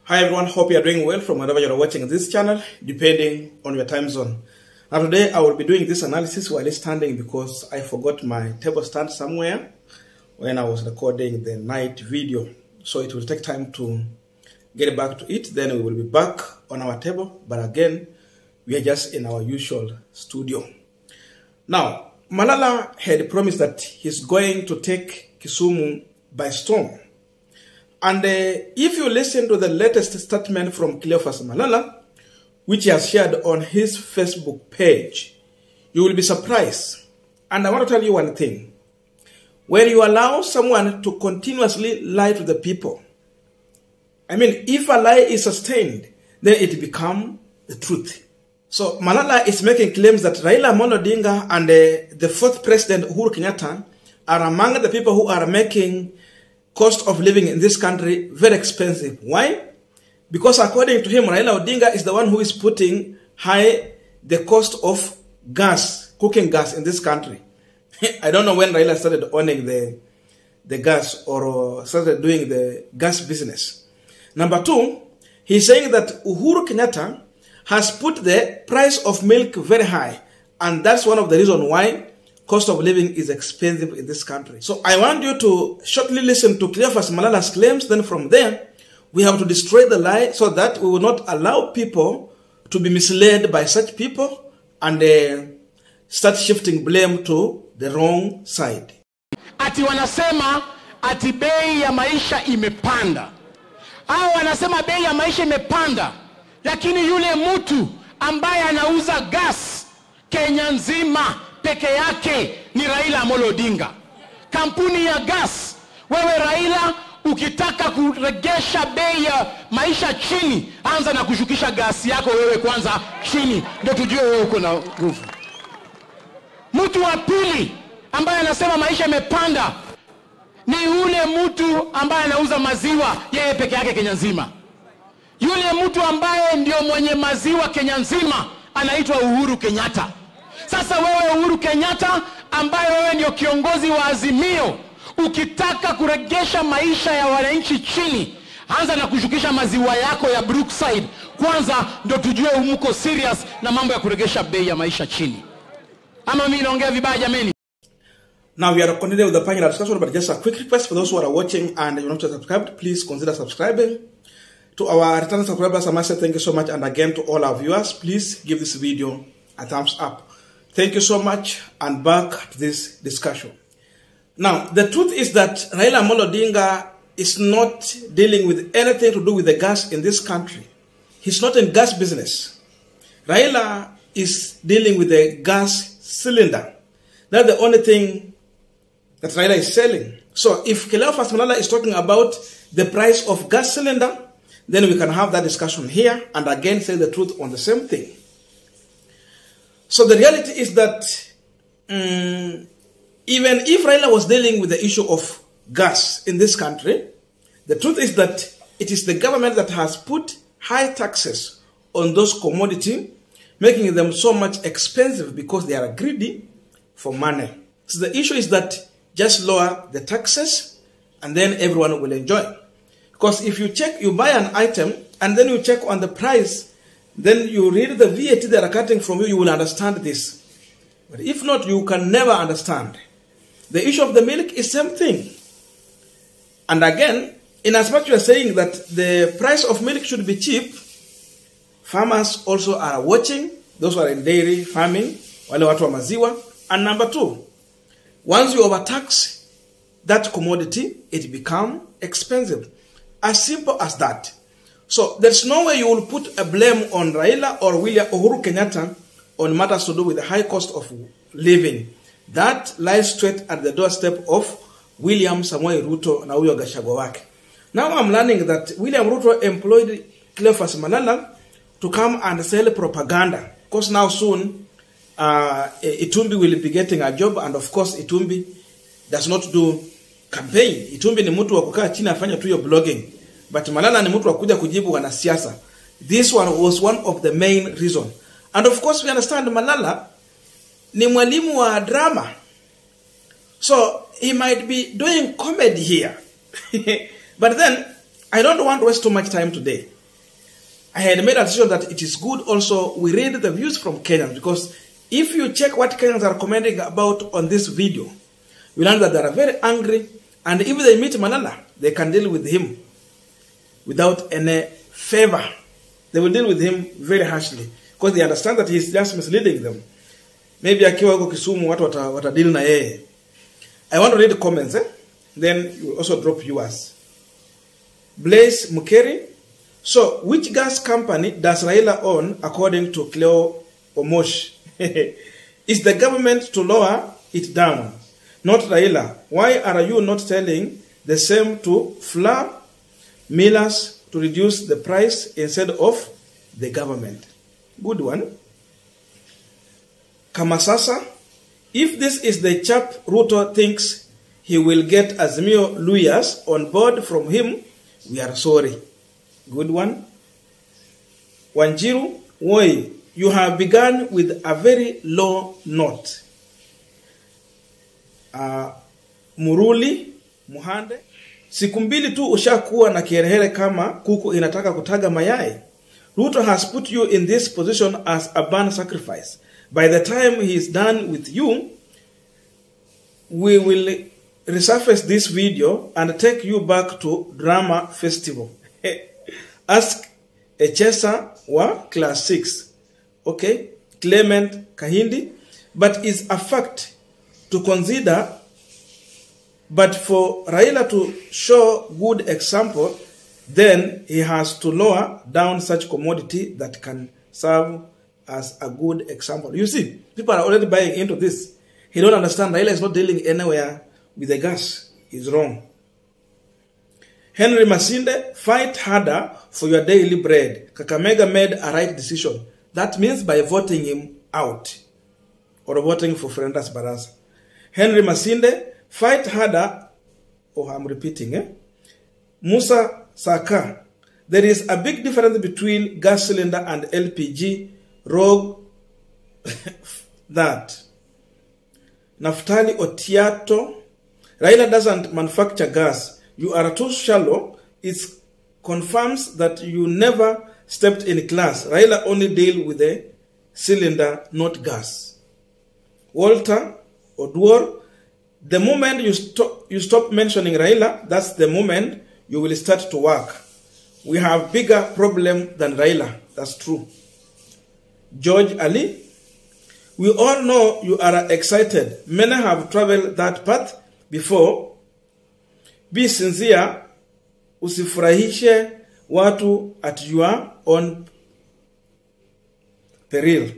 Hi everyone, hope you are doing well from wherever you are watching this channel, depending on your time zone. Now today I will be doing this analysis while standing because I forgot my table stand somewhere when I was recording the night video. So it will take time to get back to it, then we will be back on our table, but again, we are just in our usual studio. Now, Malala had promised that he's going to take Kisumu by storm. And if you listen to the latest statement from Cleophas Malala, which he has shared on his Facebook page, you will be surprised. And I want to tell you one thing. When you allow someone to continuously lie to the people, if a lie is sustained, then it becomes the truth. So Malala is making claims that Raila Amolo Odinga and the fourth president Uhuru Kenyatta are among the people who are making cost of living in this country very expensive. Why? Because according to him, Raila Odinga is the one who is putting high the cost of gas, cooking gas in this country. I don't know when Raila started owning the gas or started doing the gas business. Number two, he's saying that Uhuru Kenyatta has put the price of milk very high, and that's one of the reasons why cost of living is expensive in this country. So I want you to shortly listen to Cleophas Malala's claims. Then from there, we have to destroy the lie so that we will not allow people to be misled by such people and start shifting blame to the wrong side. Ati wanasema ati bei ya maisha imepanda. Hao wanasema bei ya maisha imepanda. Lakini yule mtu ambaye anauza gas Kenya nzima peke yake ni Raila Amolo Odinga. Kampuni ya gas, wewe Raila ukitaka kuregesha bei ya maisha chini, anza na kushukisha gas yako wewe kwanza chini, ndio tujue wewe uko na nguvu. Mtu wa pili ambaye anasema maisha imepanda ni yule mtu ambaye anauza maziwa yeye peke yake Kenya nzima. Yule mtu ambaye ndio mwenye maziwa Kenya nzima anaitwa Uhuru Kenyatta. Sasa wewe Uhuru Kenyatta ambaye wewe ndio kiongozi wa Azimio, ukitaka kuregesha maisha ya wananchi chini, anza na kushukisha maziwa yako ya Brookside kwanza, ndio tujue umko serious na mambo ya kuregesha bei ya maisha chini. Ama mimi naongea vibaya jameni? Now we are continuing with the panel discussion, but just a quick request for those who are watching and you're not subscribed, please consider subscribing. To our returning subscribers, I must say thank you so much, and again to all our viewers, please give this video a thumbs up. Thank you so much, and back to this discussion. Now, the truth is that Raila Amolo Odinga is not dealing with anything to do with the gas in this country. He's not in gas business. Raila is dealing with the gas cylinder. That's the only thing that Raila is selling. So if Cleophas Malala is talking about the price of gas cylinder, then we can have that discussion here and again say the truth on the same thing. So the reality is that even if Raila was dealing with the issue of gas in this country, the truth is that it is the government that has put high taxes on those commodities, making them so much expensive because they are greedy for money. So the issue is that just lower the taxes and then everyone will enjoy. Because if you check, you buy an item and then you check on the price, then you read the VAT they are cutting from you, you will understand this. But if not, you can never understand. The issue of the milk is same thing. And again, in as much as you are saying that the price of milk should be cheap, farmers also are watching, those who are in dairy farming, wale watu wa maziwa. And number two, once you overtax that commodity, it becomes expensive. As simple as that. So there's no way you will put a blame on Raila or Uhuru Kenyatta on matters to do with the high cost of living. That lies straight at the doorstep of William Samoei Ruto na huyo Gachagua wake. Now I'm learning that William Ruto employed Cleophas Malala to come and sell propaganda. Because now soon Itumbi will be getting a job, and of course Itumbi does not do campaign. Itumbi ni mtu wa kukaa chini afanya tu hiyo blogging. But Malala ni mtu wa kuja kujibu wanasiasa. This one was one of the main reason. And of course we understand Malala ni mwalimu wa drama. So he might be doing comedy here. But then I don't want to waste too much time today. I had made a decision that it is good also we read the views from Kenyans, because if you check what Kenyans are commenting about on this video, you learn that they are very angry, and if they meet Malala, they can deal with him without any favor. They will deal with him very harshly because they understand that he is just misleading them. Maybe akiwa huko Kisumu watu watadeal na yeye. I want to read the comments, then you also drop yours. Blaze Mukeri. So, which gas company does Raila own according to Cleo Omosh? Is the government to lower it down? Not Raila. Why are you not telling the same to flour millers to reduce the price instead of the government? Good one. Kamasasa. If this is the chap Ruto thinks he will get Azimio lawyers on board from him, we are sorry. Good one. Wanjiru, Woi, you have begun with a very low note. Muruli, Muhande, siku mbili tu ushakuwa na kiherehere kama kuku inataka kutaga mayai. Ruto has put you in this position as a burnt sacrifice. By the time he is done with you, we will resurface this video and take you back to drama festival. Ask a chaser wa class 6. Okay? Clement Kahindi. But it's a fact to consider. But for Raila to show good example, then he has to lower down such commodity that can serve as a good example. You see, people are already buying into this. He don't understand Raila is not dealing anywhere with the gas. He's wrong. Henry Masinde, fight harder for your daily bread. Kakamega made a right decision. That means by voting him out. Or voting for Fernandes Barasa. Henry Masinde, fight harder. Oh, I'm repeating. Musa Saka, there is a big difference between gas cylinder and LPG. Rogue that. Naftali Otiato, Raila doesn't manufacture gas. You are too shallow. It confirms that you never stepped in class. Raila only deal with the cylinder, not gas. Walter Oduor, the moment you stop mentioning Raila, that's the moment you will start to work. We have bigger problem than Raila. That's true. George Ali, we all know you are excited. Many have traveled that path before. Be sincere, usifurahishe watu at your own peril.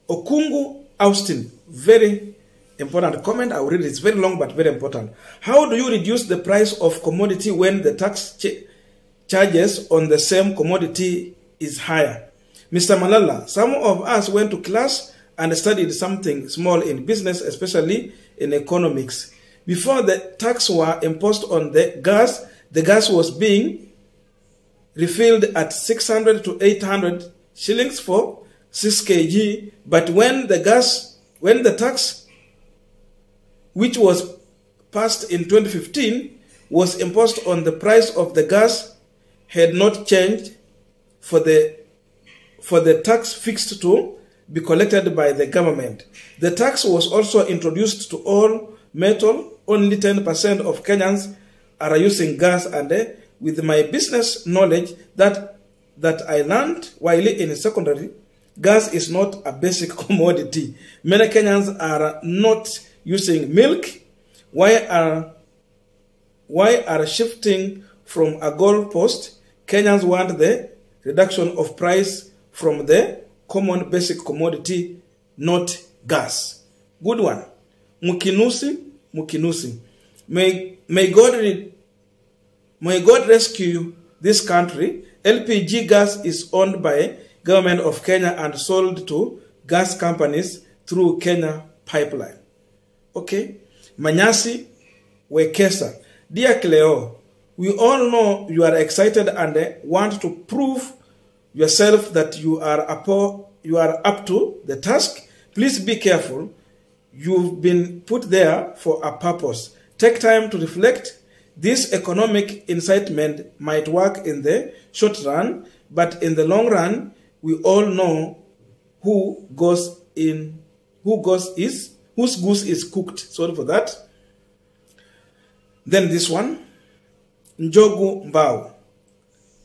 Okungu Austin, very important comment. I will read it. It's very long but very important. How do you reduce the price of commodity when the tax charges on the same commodity is higher? Mr. Malala, some of us went to class and studied something small in business, especially in economics. Before the tax were imposed on the gas was being refilled at 600 to 800 shillings for 6 kg. But when the tax, which was passed in 2015, was imposed on the price of the gas, had not changed for the tax fixed to be collected by the government. The tax was also introduced to all metal. Only 10% of Kenyans are using gas, and with my business knowledge that I learned while in secondary, gas is not a basic commodity. Many Kenyans are not using milk. Why are shifting from a goalpost? Kenyans want the reduction of price from the common basic commodity, not gas. Good one. Mukinusi. May God rescue this country. LPG gas is owned by government of Kenya and sold to gas companies through Kenya pipeline. Okay. Manyasi Wekesa. Dear Cleo, we all know you are excited and want to prove yourself that you are up to the task. Please be careful. You've been put there for a purpose. Take time to reflect. This economic incitement might work in the short run. but in the long run, we all know whose goose is cooked. Sorry for that. Then this one, Njogu Mbao.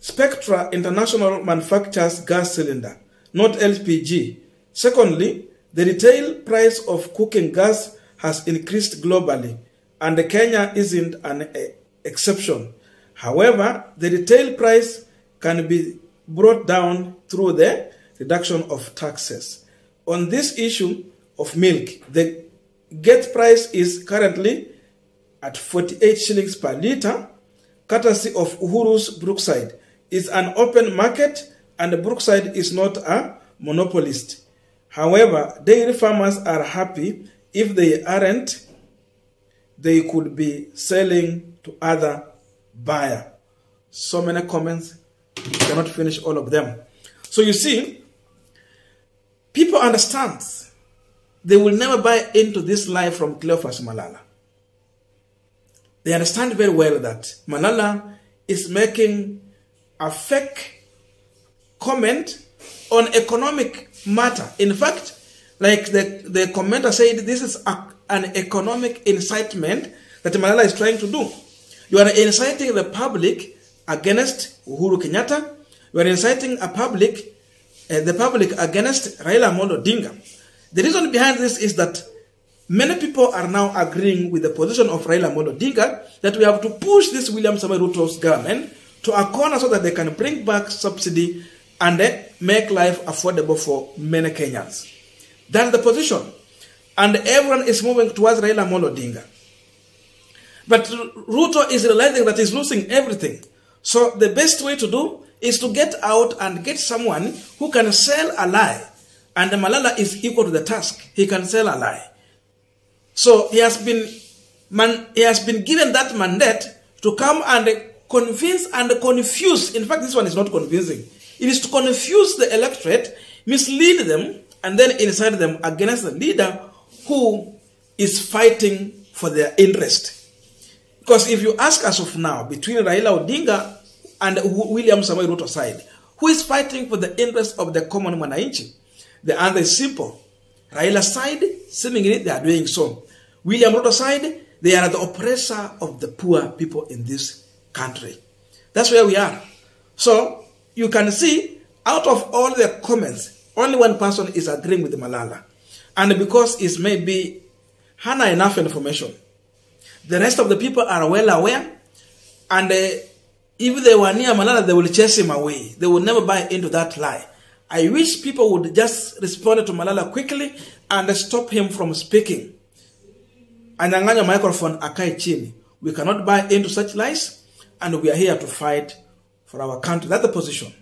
Spectra International manufactures gas cylinder, not LPG. Secondly, the retail price of cooking gas has increased globally, and Kenya isn't an exception. However, the retail price can be brought down through the reduction of taxes. On this issue of milk, the gate price is currently at 48 shillings per litre, courtesy of Uhuru's Brookside. It's an open market and Brookside is not a monopolist. However, dairy farmers are happy. If they aren't, they could be selling to other buyer. So many comments, you cannot finish all of them. So you see, people understand. They will never buy into this lie from Cleophas Malala. They understand very well that Malala is making a fake comment on economic matter. In fact, like the commenter said, this is an economic incitement that Malala is trying to do. You are inciting the public against Uhuru Kenyatta. You are inciting the public against Raila Amolo Odinga. The reason behind this is that many people are now agreeing with the position of Raila Amolo Odinga that we have to push this William Samoei Ruto's government to a corner so that they can bring back subsidy and make life affordable for many Kenyans. That's the position. And everyone is moving towards Raila Amolo Odinga. But Ruto is realizing that he's losing everything. So the best way to do is to get out and get someone who can sell a lie. And Malala is equal to the task. He can sell a lie. So he has been given that mandate to come and convince and confuse. In fact, this one is not convincing. It is to confuse the electorate, mislead them, and then incite them against the leader who is fighting for their interest. Because if you ask us of now, between Raila Odinga and William Samoei Ruto side, who is fighting for the interest of the common mwananchi? The answer is simple. Raila side, seemingly they are doing so. William Ruto side, they are the oppressor of the poor people in this country. That's where we are. So you can see, out of all the comments, only one person is agreeing with Malala. And because it's maybe hana enough information, the rest of the people are well aware. And if they were near Malala, they will chase him away. They will never buy into that lie. I wish people would just respond to Malala quickly and stop him from speaking. Anyang'anya microphone akae chini. We cannot buy into such lies, and we are here to fight for our country. That's the position.